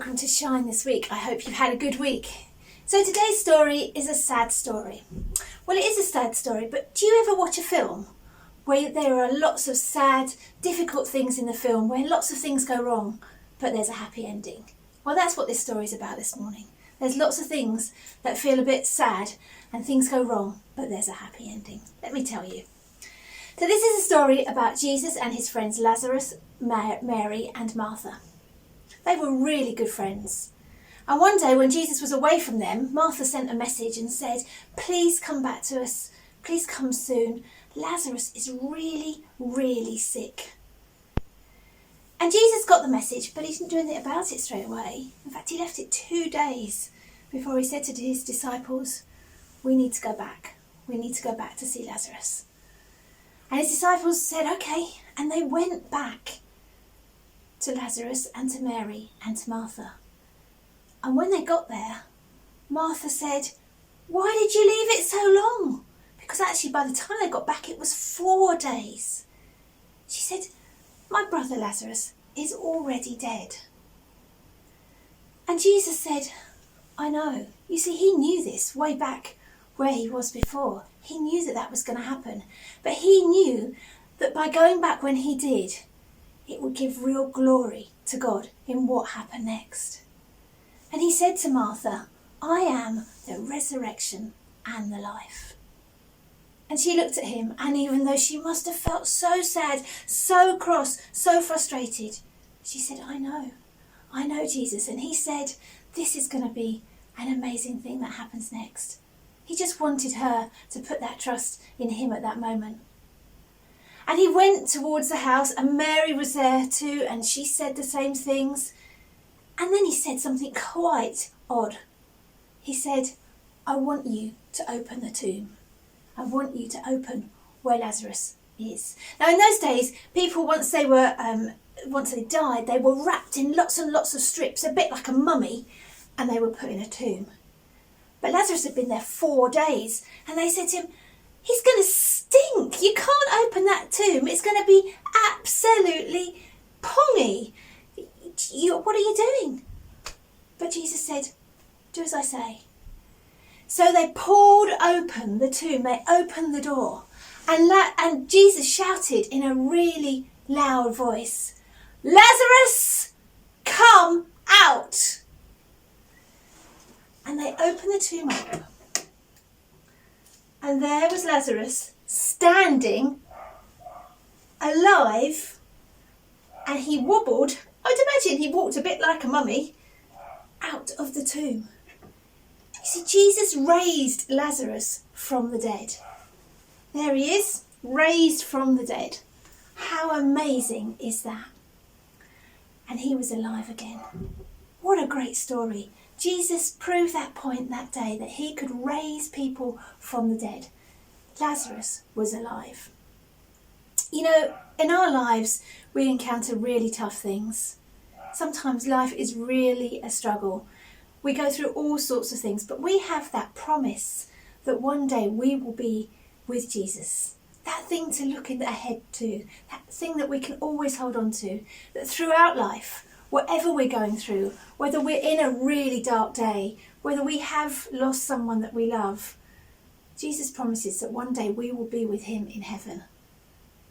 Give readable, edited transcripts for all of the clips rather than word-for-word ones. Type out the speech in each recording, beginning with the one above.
welcome to Shine this week. I hope you've had a good week. So today's story is a sad story. Well, it is a sad story, but do you ever watch a film where there are lots of sad, difficult things in the film, where lots of things go wrong, but there's a happy ending? Well, that's what this story is about this morning. There's lots of things that feel a bit sad and things go wrong, but there's a happy ending. Let me tell you. So this is a story about Jesus and his friends Lazarus, Mary and Martha. They were really good friends. And one day when Jesus was away from them, Martha sent a message and said, "Please come back to us. Please come soon. Lazarus is really, really sick." And Jesus got the message, but he didn't do anything about it straight away. In fact, he left it 2 days before he said to his disciples, "We need to go back. We need to go back to see Lazarus." And his disciples said, "Okay." And they went back to Lazarus and to Mary and to Martha. And when they got there, Martha said, "Why did you leave it so long?" Because actually by the time they got back, it was 4 days. She said, "My brother Lazarus is already dead." And Jesus said, "I know." You see, he knew this way back where he was before. He knew that that was going to happen. But he knew that by going back when he did, it would give real glory to God in what happened next. And he said to Martha, "I am the resurrection and the life." And she looked at him, and even though she must have felt so sad, so cross, so frustrated, she said, I know Jesus." And he said, this is going to be an amazing thing that happens next. He just wanted her to put that trust in him at that moment. And he went towards the house, and Mary was there too, and she said the same things. And then he said something quite odd. He said, "I want you to open the tomb. I want you to open where Lazarus is." Now in those days, people once they died, they were wrapped in lots and lots of strips, a bit like a mummy, and they were put in a tomb. But Lazarus had been there 4 days, and they said to him, "He's going to stink. You can't open that tomb. It's going to be absolutely pongy. What are you doing?" But Jesus said, "Do as I say." So they pulled open the tomb. They opened the door. And Jesus shouted in a really loud voice, "Lazarus, come out!" And they opened the tomb up. And there was Lazarus standing alive, and he wobbled. I'd imagine he walked a bit like a mummy out of the tomb. You see, Jesus raised Lazarus from the dead. There he is, raised from the dead. How amazing is that? And he was alive again. What a great story. Jesus proved that point that day, that he could raise people from the dead. Lazarus was alive. You know, in our lives, we encounter really tough things. Sometimes life is really a struggle. We go through all sorts of things, but we have that promise that one day we will be with Jesus. That thing to look ahead to, that thing that we can always hold on to, that throughout life, whatever we're going through, whether we're in a really dark day, whether we have lost someone that we love, Jesus promises that one day we will be with him in heaven.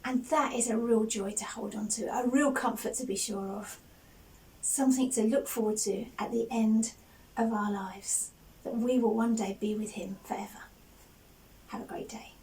And that is a real joy to hold on to, a real comfort to be sure of. Something to look forward to at the end of our lives, that we will one day be with him forever. Have a great day.